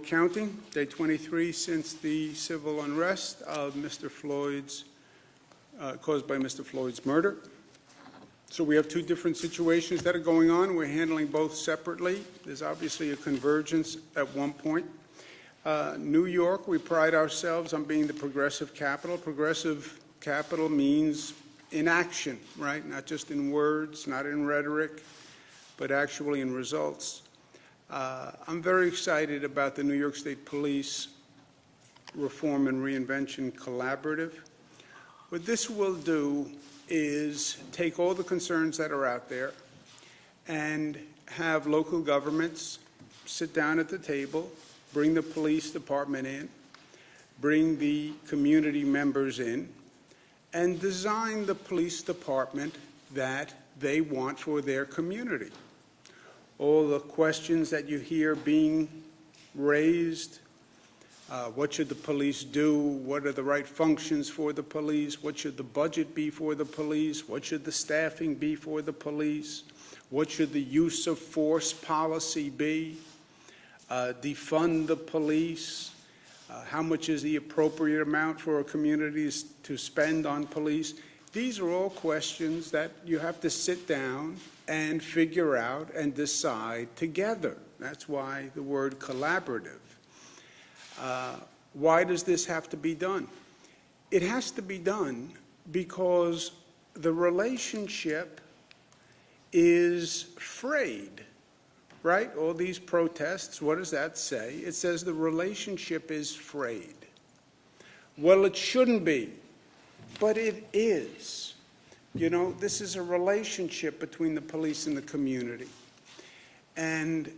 counting, day 23 since the civil unrest of Mr. Floyd's, caused by Mr. Floyd's murder. So we have two different situations that are going on. We're handling both separately. There's obviously a convergence at one point. New York, we pride ourselves on being the progressive capital. Progressive capital means in action, right? Not just in words, not in rhetoric, but actually in results. I'm very excited about the New York State Police Reform and Reinvention Collaborative. What this will do is take all the concerns that are out there and have local governments sit down at the table, bring the police department in, bring the community members in, and design the police department that they want for their community. All the questions that you hear being raised, what should the police do? What are the right functions for the police? What should the budget be for the police? What should the staffing be for the police? What should the use of force policy be? Defund the police? How much is the appropriate amount for our communities to spend on police? These are all questions that you have to sit down and figure out and decide together. That's why the word collaborative. Why does this have to be done? It has to be done because the relationship is frayed, right? All these protests, what does that say? It says the relationship is frayed. Well, it shouldn't be, but it is. You know, this is a relationship between the police and the community. And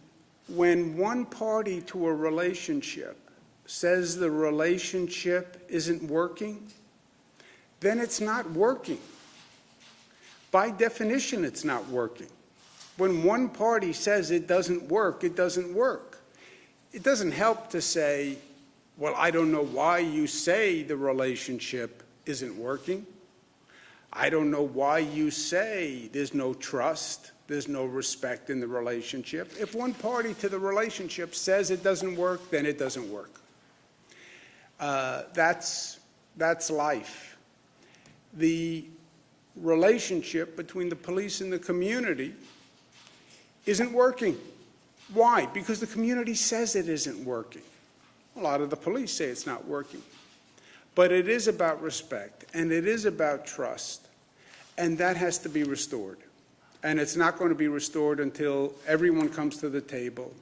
when one party to a relationship says the relationship isn't working, then it's not working. By definition, it's not working. When one party says it doesn't work, it doesn't work. It doesn't help to say, well, I don't know why you say the relationship isn't working. I don't know why you say there's no trust, there's no respect in the relationship. If one party to the relationship says it doesn't work, then it doesn't work. That's life. The relationship between the police and the community isn't working. Why? Because the community says it isn't working. A lot of the police say it's not working. But it is about respect, and it is about trust, and that has to be restored. And it's not going to be restored until everyone comes to the table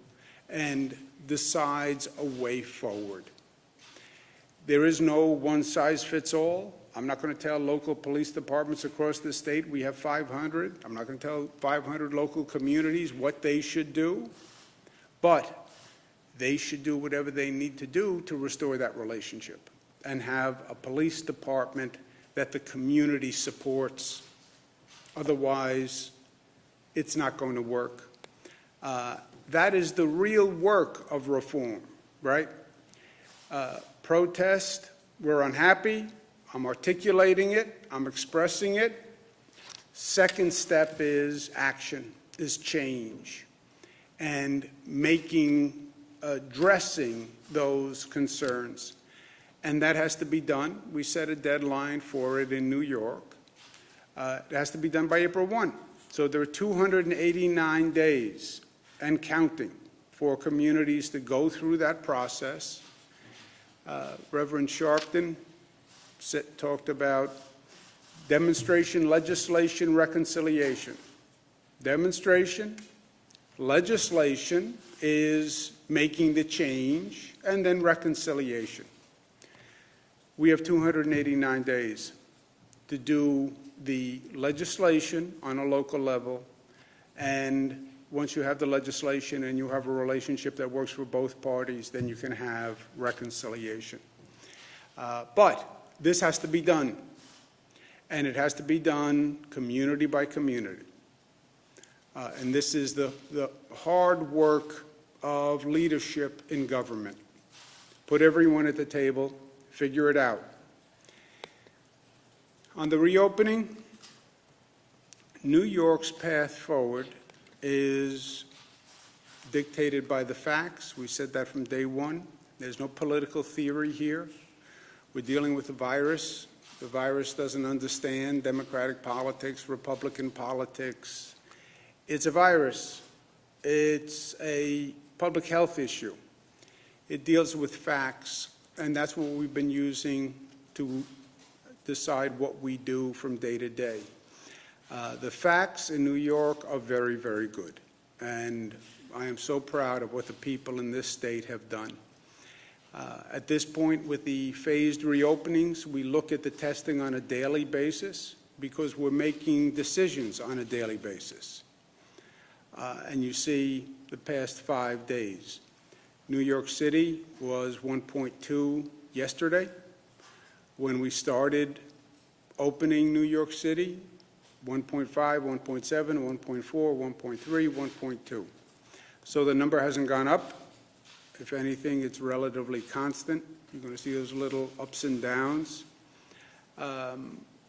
and decides a way forward. There is no one-size-fits-all. I'm not going to tell local police departments across the state we have 500. I'm not going to tell 500 local communities what they should do. But they should do whatever they need to do to restore that relationship and have a police department that the community supports. Otherwise, it's not going to work. That is the real work of reform, right? Protest, we're unhappy, I'm articulating it, I'm expressing it. Second step is action, is change, and addressing those concerns. And that has to be done. We set a deadline for it in New York. It has to be done by April 1. So there are 289 days and counting for communities to go through that process. Reverend Sharpton talked about demonstration, legislation, reconciliation. Demonstration, legislation is making the change, and then reconciliation. We have 289 days to do the legislation on a local level, and once you have the legislation and you have a relationship that works for both parties, then you can have reconciliation. But this has to be done, and it has to be done community by community. And this is the hard work of leadership in government. Put everyone at the table, figure it out. On the reopening, New York's path forward is dictated by the facts. We said that from day one. There's no political theory here. We're dealing with a virus. The virus doesn't understand Democratic politics, Republican politics. It's a virus. It's a public health issue. It deals with facts, and that's what we've been using to decide what we do from day to day. The facts in New York are very, very good, and I am so proud of what the people in this state have done. At this point, with the phased reopenings, we look at the testing on a daily basis because we're making decisions on a daily basis. And you see the past 5 days. New York City was 1.2 yesterday. When we started opening New York City, 1.5, 1.7, 1.4, 1.3, 1.2. So the number hasn't gone up. If anything, it's relatively constant. You're going to see those little ups and downs.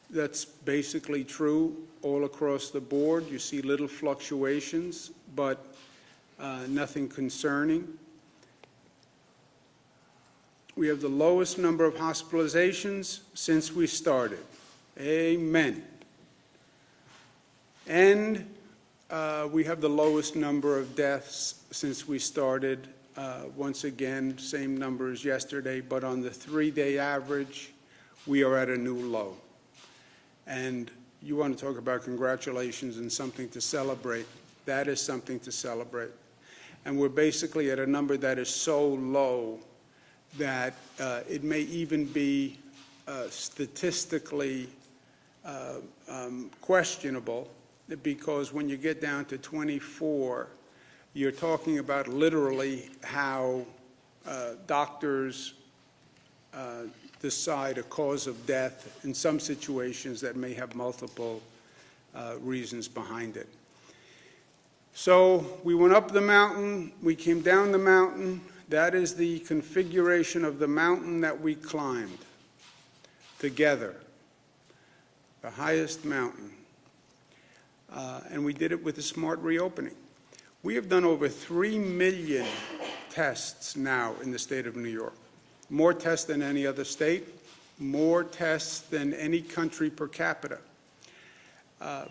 That's basically true all across the board. You see little fluctuations, but nothing concerning. We have the lowest number of hospitalizations since we started. Amen. And we have the lowest number of deaths since we started. Once again, same number as yesterday, but on the 3-day average, we are at a new low. And you want to talk about congratulations and something to celebrate. That is something to celebrate. And we're basically at a number that is so low that it may even be statistically questionable, because when you get down to 24, you're talking about literally how doctors decide a cause of death in some situations that may have multiple reasons behind it. So we went up the mountain, we came down the mountain. That is the configuration of the mountain that we climbed together, the highest mountain. And we did it with a smart reopening. We have done over 3 million tests now in the state of New York. More tests than any other state, more tests than any country per capita.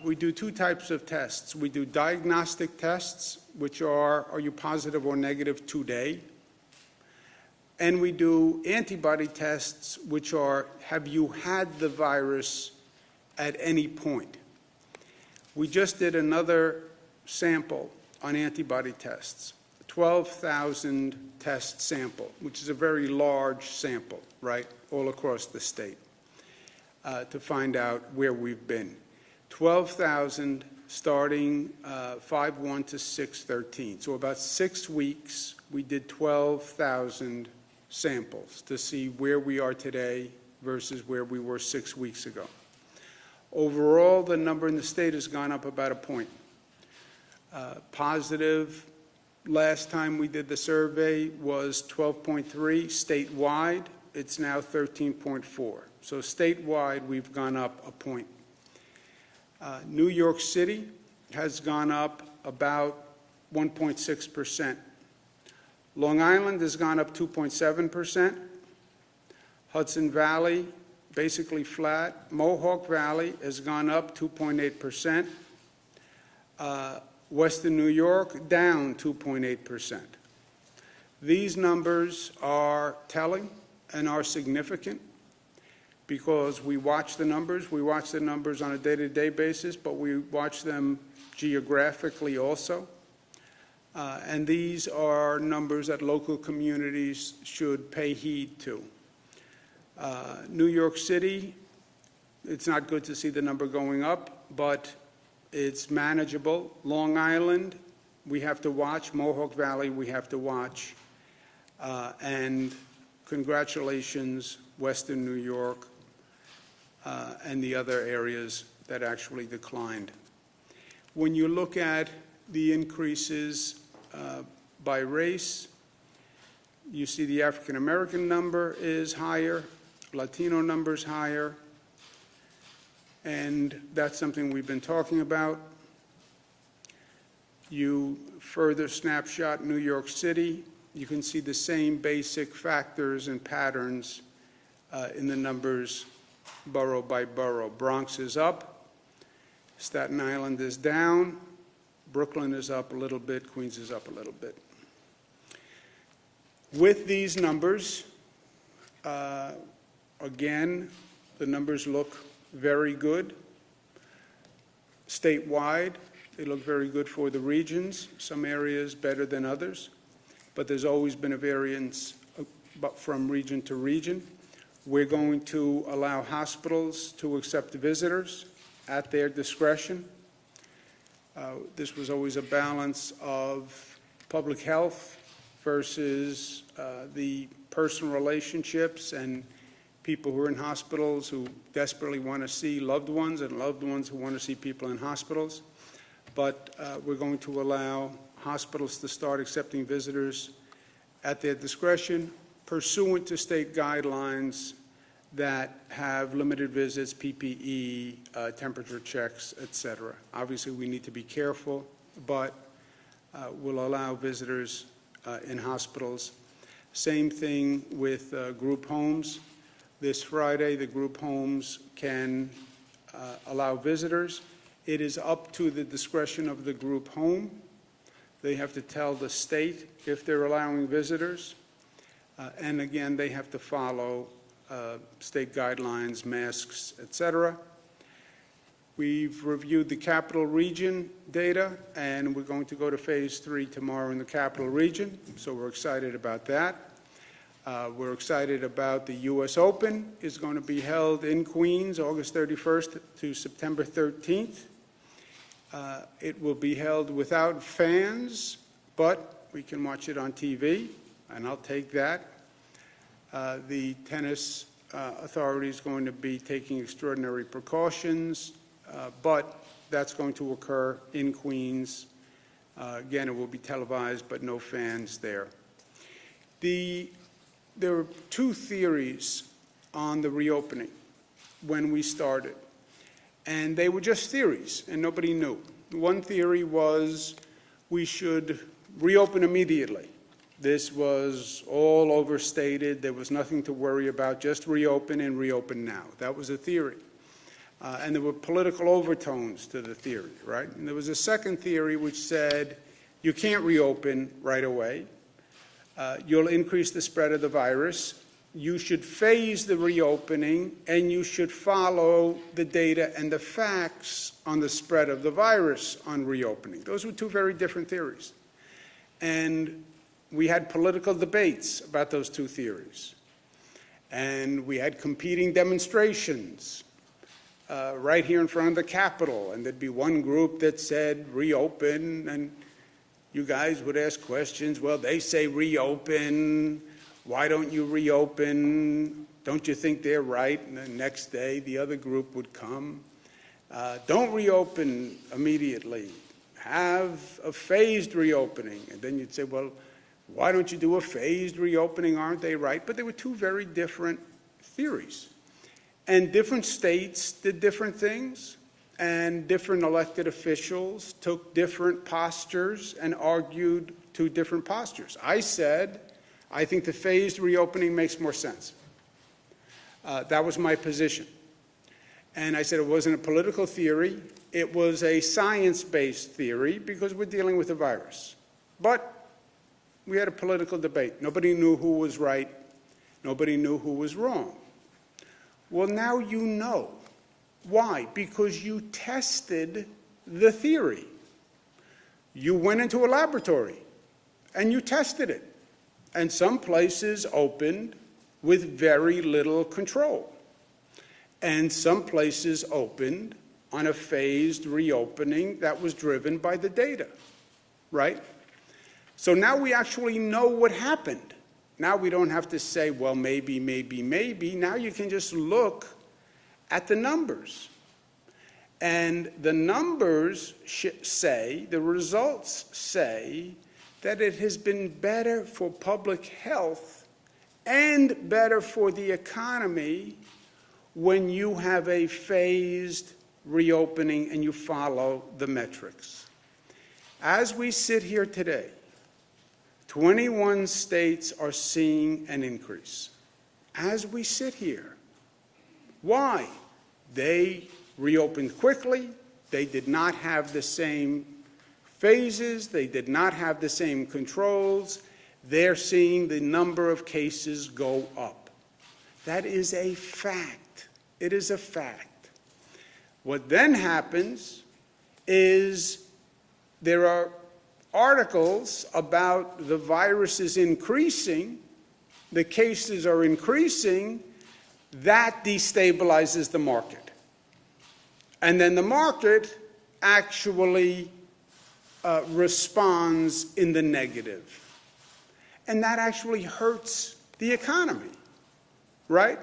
We do 2 types of tests. We do diagnostic tests, which are you positive or negative today? And we do antibody tests, which are, have you had the virus at any point? We just did another sample on antibody tests, 12,000 test sample, which is a very large sample, right, all across the state, to find out where we've been. 12,000 starting 5/1 to 6/13. So about 6 weeks, we did 12,000 samples to see where we are today versus where we were 6 weeks ago. Overall, the number in the state has gone up about a point. Positive, last time we did the survey, was 12.3 statewide. It's now 13.4. So statewide, we've gone up a point. New York City has gone up about 1.6%. Long Island has gone up 2.7%. Hudson Valley, basically flat. Mohawk Valley has gone up 2.8%. Western New York down 2.8%. These numbers are telling and are significant because we watch the numbers. We watch the numbers on a day-to-day basis, but we watch them geographically also. And these are numbers that local communities should pay heed to. New York City, it's not good to see the number going up, but it's manageable. Long Island, we have to watch. Mohawk Valley, we have to watch. And congratulations, Western New York, and the other areas that actually declined. When you look at the increases by race, you see the African American number is higher, Latino numbers higher, and that's something we've been talking about. You further snapshot New York City, you can see the same basic factors and patterns in the numbers borough by borough. Bronx is up, Staten Island is down, Brooklyn is up a little bit, Queens is up a little bit. With these numbers, again, the numbers look very good. Statewide, they look very good for the regions, some areas better than others, but there's always been a variance from region to region. We're going to allow hospitals to accept visitors at their discretion. This was always a balance of public health versus the personal relationships and people who are in hospitals who desperately want to see loved ones and loved ones who want to see people in hospitals. But we're going to allow hospitals to start accepting visitors at their discretion, pursuant to state guidelines that have limited visits, PPE, temperature checks, etc. Obviously, we need to be careful, but we'll allow visitors in hospitals. Same thing with group homes. This Friday, the group homes can allow visitors. It is up to the discretion of the group home. They have to tell the state if they're allowing visitors. And again, they have to follow state guidelines, masks, etc. We've reviewed the capital region data, and we're going to go to phase 3 tomorrow in the capital region, so we're excited about that. We're excited about the U.S. Open is going to be held in Queens, August 31st to September 13th. It will be held without fans, but we can watch it on TV, and I'll take that. The tennis authority is going to be taking extraordinary precautions, but that's going to occur in Queens. Again, it will be televised, but no fans there. There were two theories on the reopening when we started, and they were just theories, and nobody knew. One theory was we should reopen immediately. This was all overstated. There was nothing to worry about. Just reopen and reopen now. That was a theory. And there were political overtones to the theory, right? And there was a second theory which said you can't reopen right away. You'll increase the spread of the virus. You should phase the reopening, and you should follow the data and the facts on the spread of the virus on reopening. Those were two very different theories. And we had political debates about those two theories. And we had competing demonstrations right here in front of the Capitol. And there'd be one group that said reopen, and you guys would ask questions. Well, they say reopen. Why don't you reopen? Don't you think they're right? And the next day, the other group would come. Don't reopen immediately. Have a phased reopening. And then you'd say, well, why don't you do a phased reopening? Aren't they right? But they were two very different theories. And different states did different things, and different elected officials took different postures and argued two different postures. I said, I think the phased reopening makes more sense. That was my position. And I said it wasn't a political theory. It was a science-based theory because we're dealing with a virus. But we had a political debate. Nobody knew who was right. Nobody knew who was wrong. Well, now you know. Why? Because you tested the theory. You went into a laboratory and you tested it. And some places opened with very little control. And some places opened on a phased reopening that was driven by the data, right? So now we actually know what happened. Now we don't have to say, well, maybe, maybe, maybe. Now you can just look at the numbers. And the numbers say, the results say, that it has been better for public health and better for the economy when you have a phased reopening and you follow the metrics. As we sit here today, 21 states are seeing an increase. As we sit here. Why? They reopened quickly. They did not have the same phases. They did not have the same controls. They're seeing the number of cases go up. That is a fact. It is a fact. What then happens is there are articles about the virus is increasing, the cases are increasing, that destabilizes the market. And then the market actually responds in the negative. And that actually hurts the economy, right?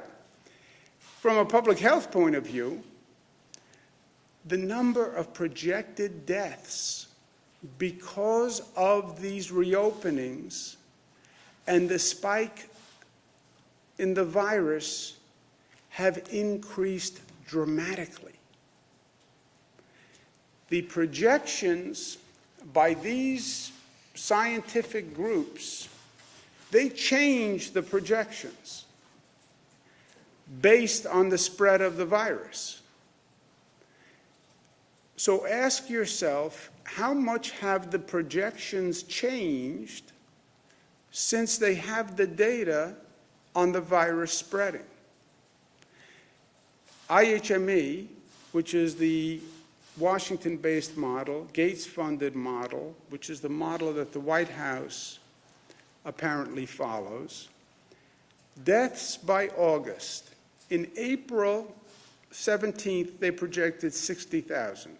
From a public health point of view, the number of projected deaths because of these reopenings and the spike in the virus have increased dramatically. The projections by these scientific groups, they change the projections based on the spread of the virus. So ask yourself, how much have the projections changed since they have the data on the virus spreading? IHME, which is the Washington-based model, Gates-funded model, which is the model that the White House apparently follows, deaths by August. In April 17th, they projected 60,000.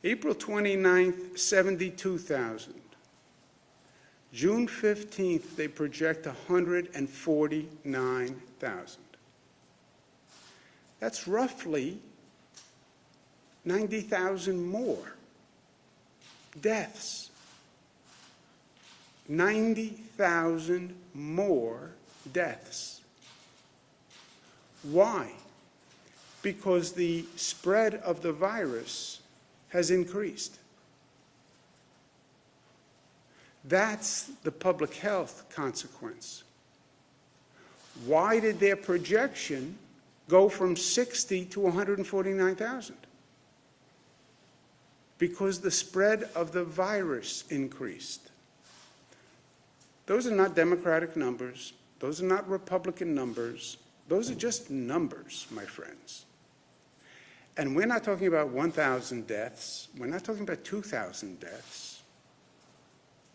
April 29th, 72,000. June 15th, they project 149,000. That's roughly 90,000 more deaths. 90,000 more deaths. Why? Because the spread of the virus has increased. That's the public health consequence. Why did their projection go from 60 to 149,000? Because the spread of the virus increased. Those are not Democratic numbers. Those are not Republican numbers. Those are just numbers, my friends. And we're not talking about 1,000 deaths. We're not talking about 2,000 deaths.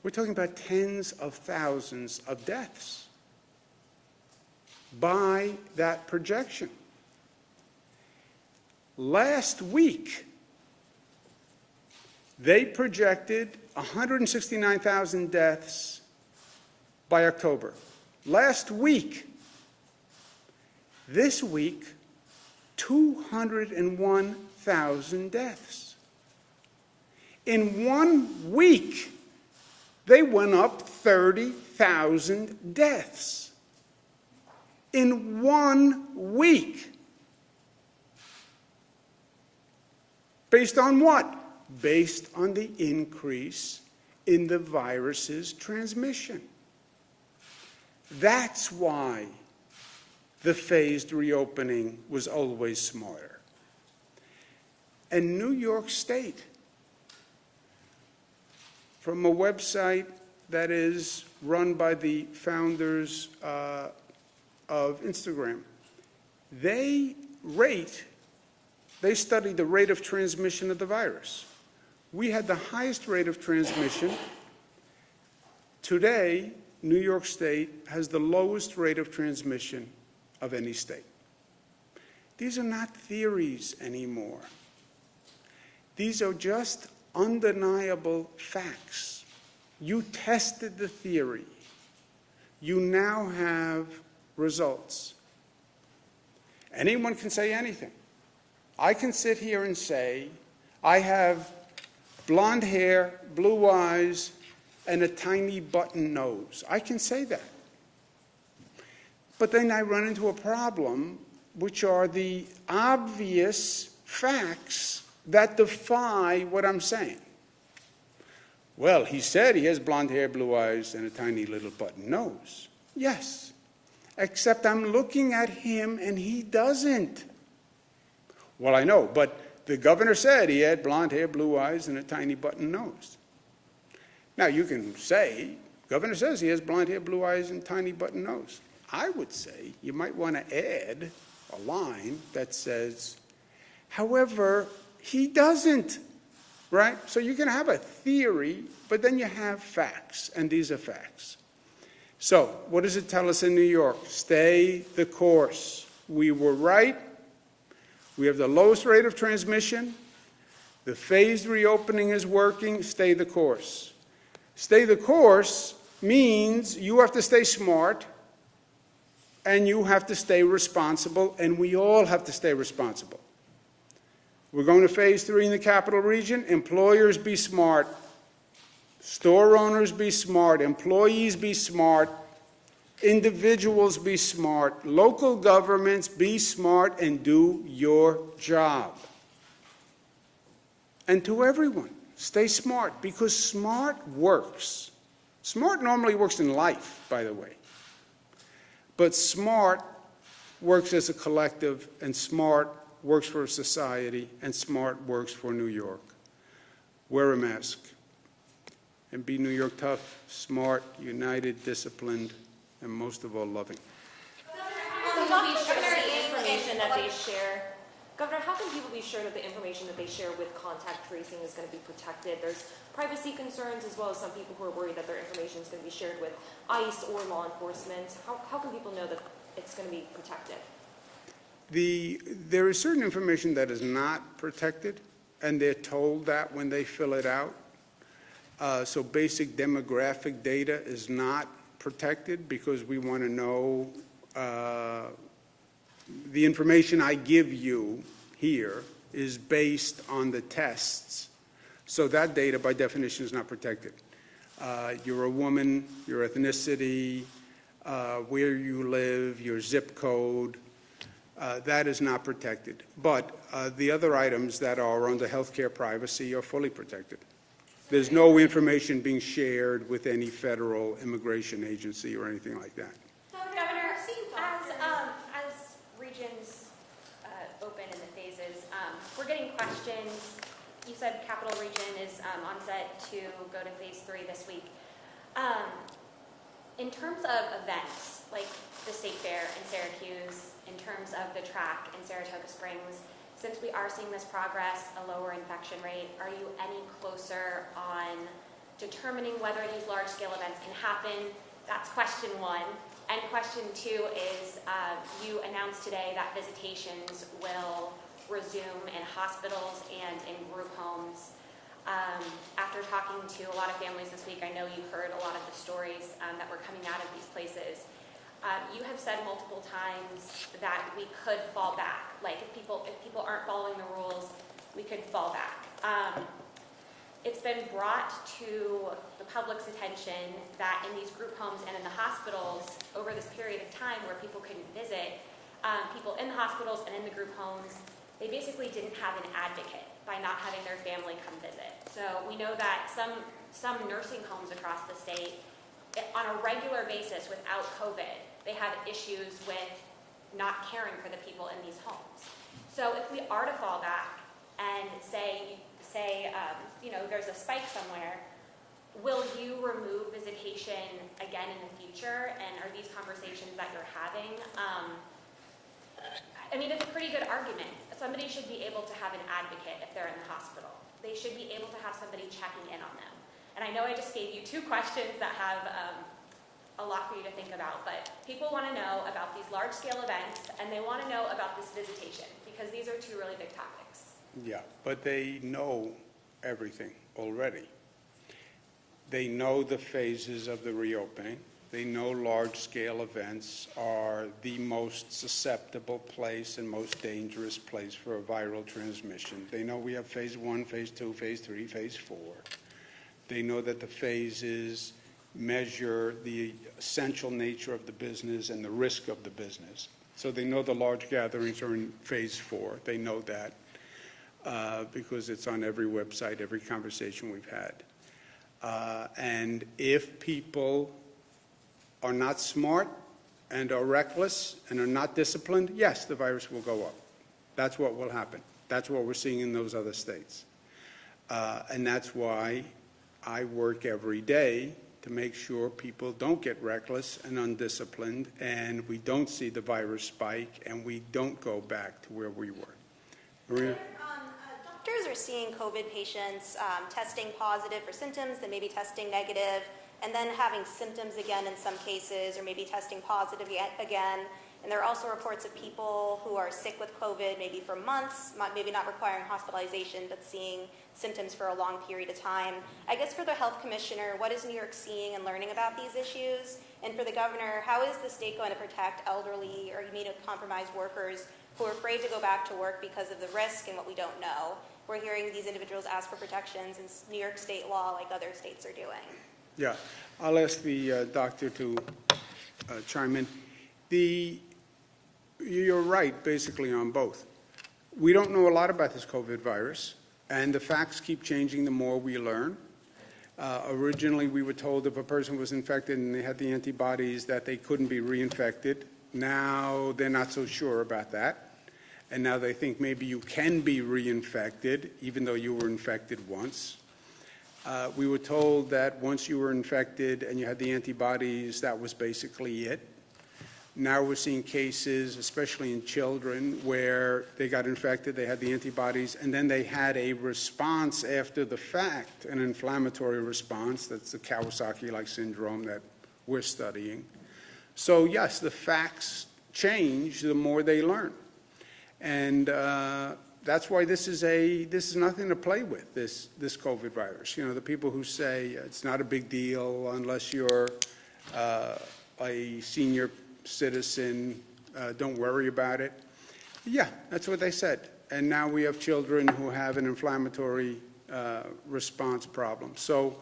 We're talking about tens of thousands of deaths by that projection. Last week, they projected 169,000 deaths by October. Last week. This week, 201,000 deaths. In 1 week, they went up 30,000 deaths. In 1 week. Based on what? Based on the increase in the virus's transmission. That's why the phased reopening was always smarter. And New York State, from a website that is run by the founders of Instagram, they study the rate of transmission of the virus. We had the highest rate of transmission. Today, New York State has the lowest rate of transmission of any state. These are not theories anymore. These are just undeniable facts. You tested the theory. You now have results. Anyone can say anything. I can sit here and say, I have blonde hair, blue eyes, and a tiny button nose. I can say that. But then I run into a problem, which are the obvious facts that defy what I'm saying. Well, he said he has blonde hair, blue eyes, and a tiny little button nose. Yes, except I'm looking at him and he doesn't. Well, I know, but the governor said he had blonde hair, blue eyes, and a tiny button nose. Now, you can say, governor says he has blonde hair, blue eyes, and tiny button nose. I would say you might want to add a line that says, however, he doesn't, right? So you can have a theory, but then you have facts, and these are facts. So what does it tell us in New York? Stay the course. We were right. We have the lowest rate of transmission. The phased reopening is working. Stay the course. Stay the course means you have to stay smart, and you have to stay responsible, and we all have to stay responsible. We're going to phase 3 in the capital region. Employers, be smart. Store owners, be smart. Employees, be smart. Individuals, be smart. Local governments, be smart and do your job. And to everyone, stay smart, because smart works. Smart normally works in life, by the way. But smart works as a collective, and smart works for society, and smart works for New York. Wear a mask. And be New York tough, smart, united, disciplined, and most of all, loving. Governor, how can people be sure that the information that they share with contact tracing is going to be protected? There's privacy concerns, as well as some people who are worried that their information is going to be shared with ICE or law enforcement. How can people know that it's going to be protected? There is certain information that is not protected, and they're told that when they fill it out. So basic demographic data is not protected, because we want to know the information I give you here is based on the tests. So that data, by definition, is not protected. You're a woman, your ethnicity, where you live, your zip code, that is not protected. But the other items that are under healthcare privacy are fully protected. There's no information being shared with any federal immigration agency or anything like that. Governor, as regions open in the phases, we're getting questions. You said Capital Region is on set to go to phase 3 this week. In terms of events like the State Fair in Syracuse, in terms of the track in Saratoga Springs, since we are seeing this progress, a lower infection rate, are you any closer on determining whether these large-scale events can happen? That's question 1. And question 2 is, you announced today that visitations will resume in hospitals and in group homes. After talking to a lot of families this week, I know you heard a lot of the stories that were coming out of these places. You have said multiple times that we could fall back. Like if people aren't following the rules, we could fall back. It's been brought to the public's attention that in these group homes and in the hospitals, over this period of time where people couldn't visit, people in the hospitals and in the group homes, they basically didn't have an advocate by not having their family come visit. So we know that some nursing homes across the state, on a regular basis without COVID, they have issues with not caring for the people in these homes. So if we are to fall back and say there's a spike somewhere, will you remove visitation again in the future? And are these conversations that you're having? It's a pretty good argument. Somebody should be able to have an advocate if they're in the hospital. They should be able to have somebody checking in on them. And I know I just gave you 2 questions that have a lot for you to think about, but people want to know about these large-scale events, and they want to know about this visitation, because these are 2 really big topics. Yeah, but they know everything already. They know the phases of the reopening. They know large-scale events are the most susceptible place and most dangerous place for a viral transmission. They know we have phase 1, phase 2, phase 3, phase 4. They know that the phases measure the essential nature of the business and the risk of the business. So they know the large gatherings are in phase 4. They know that. because it's on every website, every conversation we've had. And if people are not smart and are reckless and are not disciplined, yes, the virus will go up. That's what will happen. That's what we're seeing in those other states. And that's why I work every day to make sure people don't get reckless and undisciplined, and we don't see the virus spike, and we don't go back to where we were. Maria? Doctors are seeing COVID patients testing positive for symptoms, then maybe testing negative, and then having symptoms again in some cases, or maybe testing positive again. And there are also reports of people who are sick with COVID maybe for months, maybe not requiring hospitalization, but seeing symptoms for a long period of time. I guess for the health commissioner, what is New York seeing and learning about these issues? And for the governor, how is the state going to protect elderly or immunocompromised workers who are afraid to go back to work because of the risk and what we don't know? We're hearing these individuals ask for protections in New York state law like other states are doing. Yeah, I'll ask the doctor to chime in. You're right, basically, on both. We don't know a lot about this COVID virus, and the facts keep changing the more we learn. Originally, we were told if a person was infected and they had the antibodies that they couldn't be reinfected. Now they're not so sure about that. And now they think maybe you can be reinfected, even though you were infected once. We were told that once you were infected and you had the antibodies, that was basically it. Now we're seeing cases, especially in children, where they got infected, they had the antibodies, and then they had a response after the fact, an inflammatory response. That's the Kawasaki-like syndrome that we're studying. So yes, the facts change the more they learn. And that's why this is nothing to play with, this COVID virus. You know, the people who say it's not a big deal unless you're a senior citizen, don't worry about it. Yeah, that's what they said. And now we have children who have an inflammatory response problem. So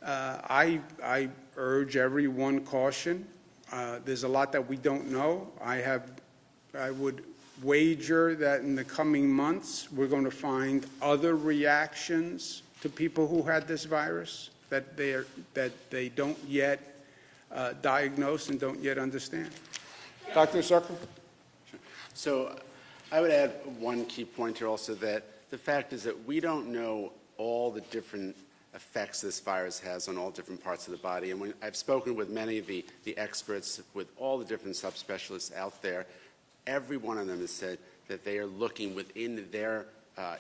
I urge everyone caution. There's a lot that we don't know. I would wager that in the coming months we're going to find other reactions to people who had this virus that they don't yet diagnose and don't yet understand. Dr. Zucker? So I would add one key point here also, that the fact is that we don't know all the different effects this virus has on all different parts of the body. And when I've spoken with many of the experts, with all the different subspecialists out there, every one of them has said that they are looking within their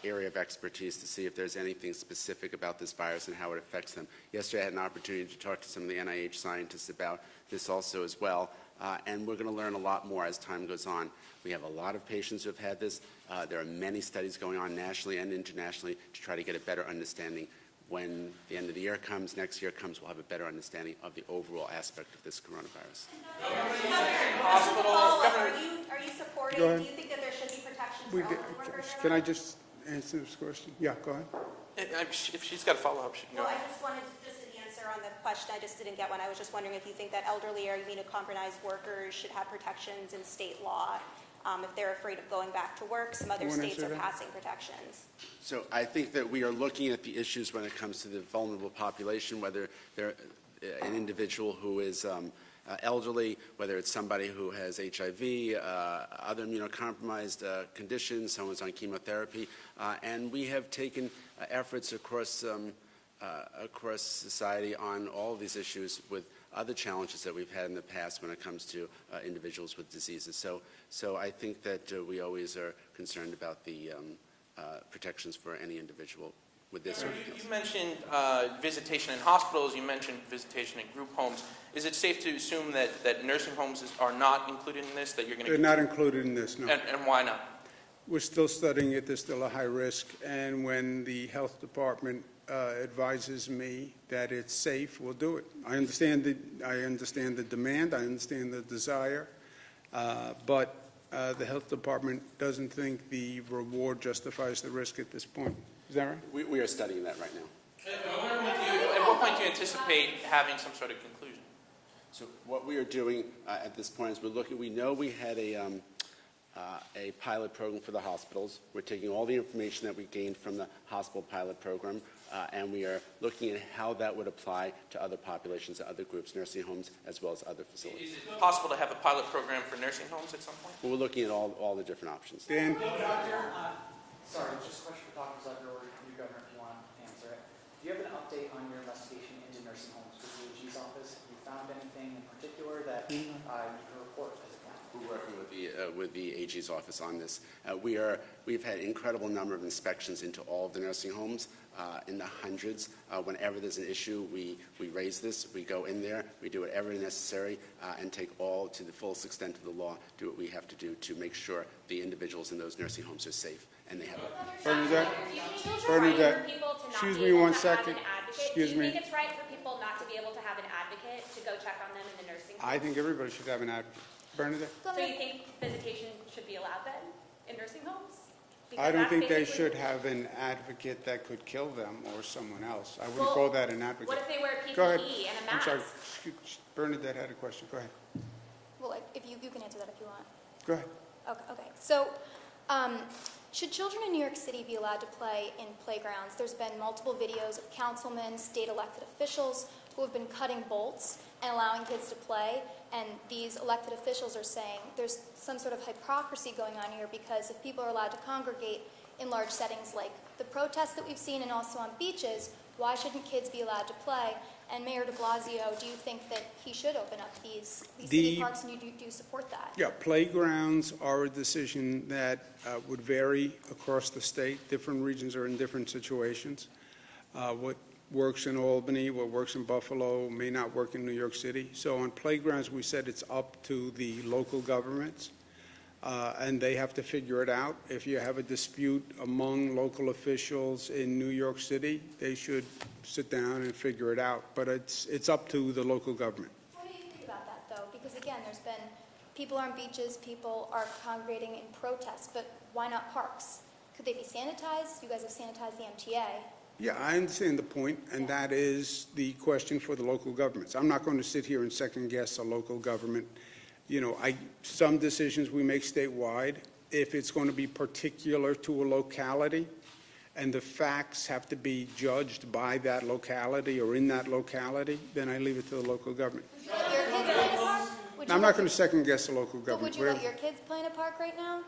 area of expertise to see if there's anything specific about this virus and how it affects them. Yesterday I had an opportunity to talk to some of the NIH scientists about this also as well, and we're going to learn a lot more as time goes on. We have a lot of patients who have had this. There are many studies going on nationally and internationally to try to get a better understanding. When the end of the year comes, next year comes, we'll have a better understanding of the overall aspect of this coronavirus. Are you supporting, do you think that there should be protections for elderly workers? Can I just answer this question? Yeah, go ahead. If she's got a follow-up, she can go. Well, I just wanted just an answer on the question. I just didn't get one. I was just wondering if you think that elderly or immunocompromised workers should have protections in state law if they're afraid of going back to work. Some other states are passing protections. So I think that we are looking at the issues when it comes to the vulnerable population, whether they're an individual who is elderly, whether it's somebody who has HIV, other immunocompromised conditions, someone's on chemotherapy, and we have taken efforts across society on all of these issues with other challenges that we've had in the past when it comes to individuals with diseases. So I think that we always are concerned about the protections for any individual with this. You mentioned visitation in hospitals. You mentioned visitation in group homes. Is it safe to assume that nursing homes are not included in this? That you're going to? They're not included in this, no. And why not? We're still studying it. There's still a high risk, and when the health department advises me that it's safe, we'll do it. I understand the demand. I understand the desire, but the health department doesn't think the reward justifies the risk at this point. Is that right? We are studying that right now. At what point do you anticipate having some sort of conclusion? So what we are doing at this point is we're looking. We know we had a pilot program for the hospitals. We're taking all the information that we gained from the hospital pilot program, and we are looking at how that would apply to other populations, other groups, nursing homes, as well as other facilities. Is it possible to have a pilot program for nursing homes at some point? But we're looking at all the different options. Dan? Sorry, just a question for Dr. Zucker or you, Governor, if you want to answer it. Do you have an update on your investigation into nursing homes with the AG's office? Have you found anything in particular that you can report as a county? We're working with the AG's office on this. We've had an incredible number of inspections into all of the nursing homes, in the hundreds. Whenever there's an issue, we raise this. We go in there. We do whatever necessary and take all to the fullest extent of the law. Do what we have to do to make sure the individuals in those nursing homes are safe and they have. Bernadette? Do you think it's Bernadette, right for people to not excuse be me able one to second. have an advocate? Excuse Do you me. think it's right for people not to be able to have an advocate to go check on them in the nursing home? I think everybody should have an advocate. Bernadette? So you think visitation should be allowed then in nursing homes? I Because don't that's think they basically- should have an advocate that could kill them or someone else. I wouldn't Well, call that an advocate. What if they wear Go ahead. PPE and a I'm mask? sorry. Bernadette had a question. Go ahead. Well, if you can answer that if you want. Go ahead. Okay. So, should children in New York City be allowed to play in playgrounds? There's been multiple videos of councilmen, state elected officials who have been cutting bolts and allowing kids to play. And these elected officials are saying there's some sort of hypocrisy going on here because if people are allowed to congregate in large settings like the protests that we've seen and also on beaches, why shouldn't kids be allowed to play? And Mayor de Blasio, do you think that he should open up these city parks, and do you support that? Yeah, playgrounds are a decision that would vary across the state. Different regions are in different situations. What works in Albany, what works in Buffalo may not work in New York City. So on playgrounds, we said it's up to the local governments, and they have to figure it out. If you have a dispute among local officials in New York City, they should sit down and figure it out. But it's up to the local government. What do you think about that, though? Because, again, there's been people on beaches, people are congregating in protests, but why not parks? Could they be sanitized? You guys have sanitized the MTA. Yeah, I understand the point, and that is the question for the local governments. I'm not going to sit here and second-guess a local government. You know, some decisions we make statewide, if it's going to be particular to a locality, and the facts have to be judged by that locality or in that locality, then I leave it to the local government. Would you let your kids play in a park? Now, I'm not going to second-guess the local But government. would you let your kids play in a park right now?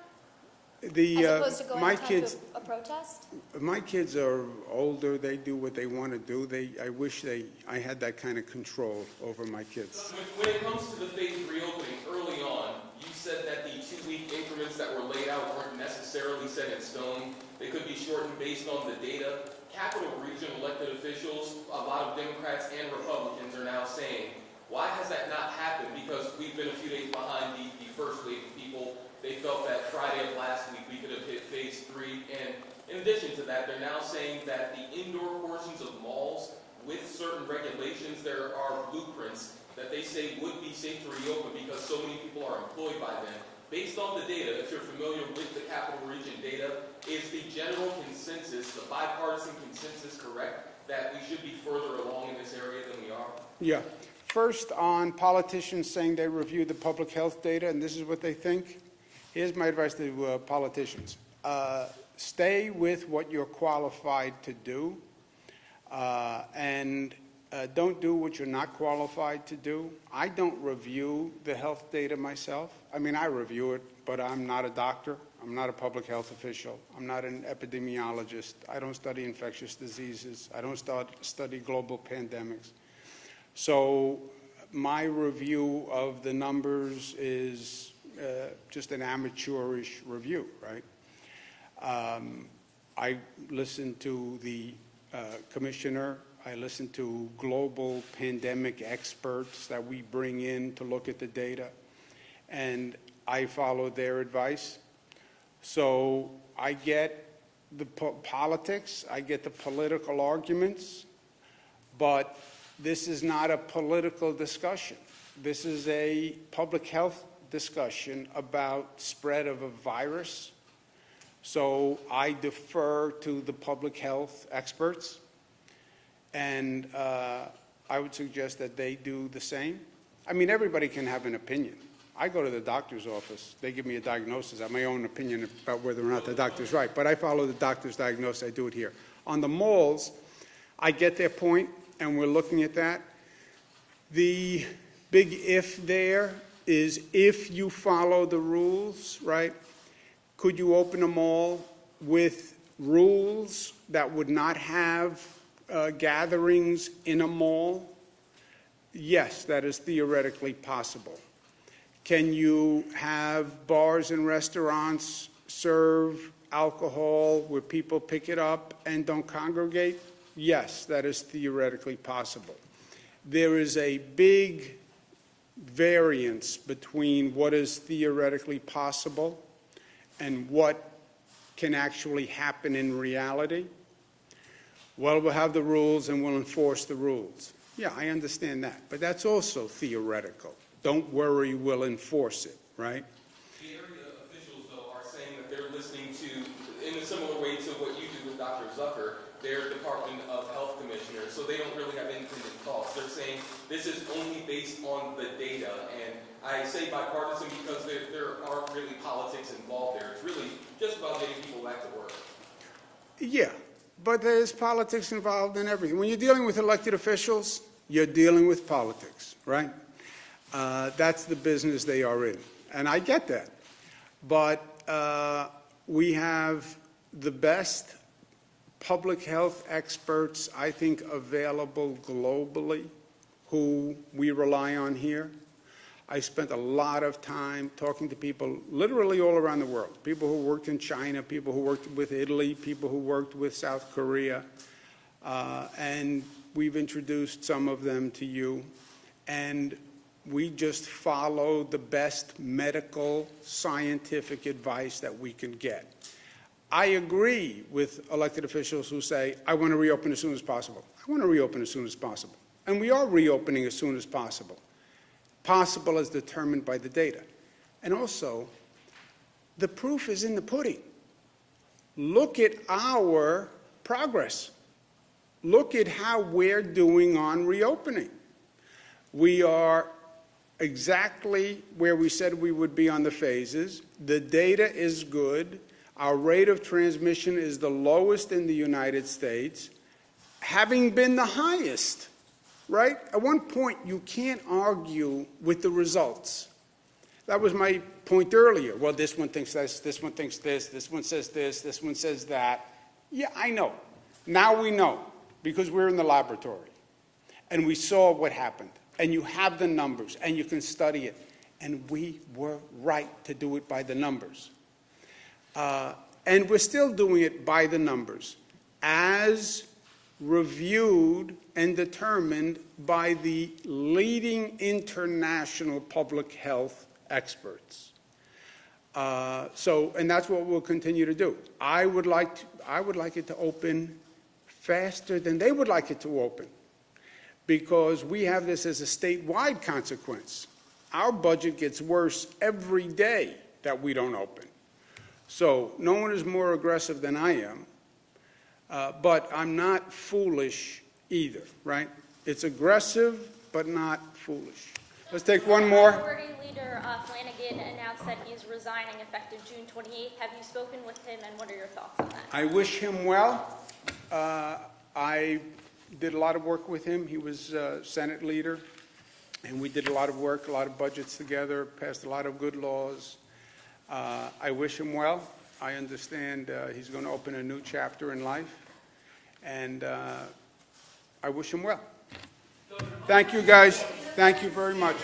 As The, opposed to going my out to kids, a protest? my kids are older. They do what they want to do. I wish I had that kind of control over my kids. When it comes to the phased reopening, early on, you said that the 2-week increments that were laid out weren't necessarily set in stone. They could be shortened based on the data. Capital Region elected officials, a lot of Democrats and Republicans are now saying, why has that not happened? Because we've been a few days behind the first wave of people. They felt that Friday of last week we could have hit phase 3. And in addition to that, they're now saying that the indoor portions of malls with certain regulations, there are blueprints that they say would be safe to reopen because so many people are employed by them. Based on the data, if you're familiar with the Capital Region data, is the general consensus, the bipartisan consensus correct that we should be further along in this area than we are? Yeah. First, on politicians saying they review the public health data and this is what they think, here's my advice to politicians. Stay with what you're qualified to do, and don't do what you're not qualified to do. I don't review the health data myself. I mean, I review it, but I'm not a doctor. I'm not a public health official. I'm not an epidemiologist. I don't study infectious diseases. I don't study global pandemics. So my review of the numbers is just an amateurish review, right? I listen to the commissioner. I listen to global pandemic experts that we bring in to look at the data, and I follow their advice. So I get the politics, I get the political arguments, but this is not a political discussion. This is a public health discussion about spread of a virus. So I defer to the public health experts, and I would suggest that they do the same. I mean, everybody can have an opinion. I go to the doctor's office. They give me a diagnosis. I have my own opinion about whether or not the doctor's right, but I follow the doctor's diagnosis. I do it here. On the malls, I get their point, and we're looking at that. The big if there is if you follow the rules, right? Could you open a mall with rules that would not have gatherings in a mall? Yes, that is theoretically possible. Can you have bars and restaurants serve alcohol where people pick it up and don't congregate? Yes, that is theoretically possible. There is a big variance between what is theoretically possible and what can actually happen in reality. Well, we'll have the rules and we'll enforce the rules. Yeah, I understand that, but that's also theoretical. Don't worry, we'll enforce it, right? The area officials, though, are saying that they're listening to, in a similar way to what you did with Dr. Zucker, their Department of Health Commissioner, so they don't really have independent thoughts. They're saying this is only based on the data, and I say bipartisan because there aren't really politics involved there. It's really just about getting people back to work. Yeah, but there's politics involved in everything. When you're dealing with elected officials, you're dealing with politics, right? That's the business they are in, and I get that. But we have the best public health experts, I think, available globally who we rely on here. I spent a lot of time talking to people literally all around the world, people who worked in China, people who worked with Italy, people who worked with South Korea, and we've introduced some of them to you. And we just follow the best medical, scientific advice that we can get. I agree with elected officials who say, I want to reopen as soon as possible. I want to reopen as soon as possible. And we are reopening as soon as possible. Possible as determined by the data. And also, the proof is in the pudding. Look at our progress. Look at how we're doing on reopening. We are exactly where we said we would be on the phases. The data is good. Our rate of transmission is the lowest in the United States, having been the highest, right? At one point, you can't argue with the results. That was my point earlier. Well, this one thinks this one thinks this one says this one says that. Yeah, I know. Now we know, because we're in the laboratory. And we saw what happened. And you have the numbers, and you can study it. And we were right to do it by the numbers. And we're still doing it by the numbers, as reviewed and determined by the leading international public health experts. And that's what we'll continue to do. I would like it to open faster than they would like it to open, because we have this as a statewide consequence. Our budget gets worse every day that we don't open. So no one is more aggressive than I am, but I'm not foolish either, right? It's aggressive, but not foolish. Let's take one more. Minority Leader Flanagan announced that he is resigning effective June 28th. Have you spoken with him, and what are your thoughts on that? I wish him well. I did a lot of work with him. He was Senate leader, and we did a lot of work, a lot of budgets together, passed a lot of good laws. I wish him well. I understand he's going to open a new chapter in life, and I wish him well. Thank you, guys. Thank you very much.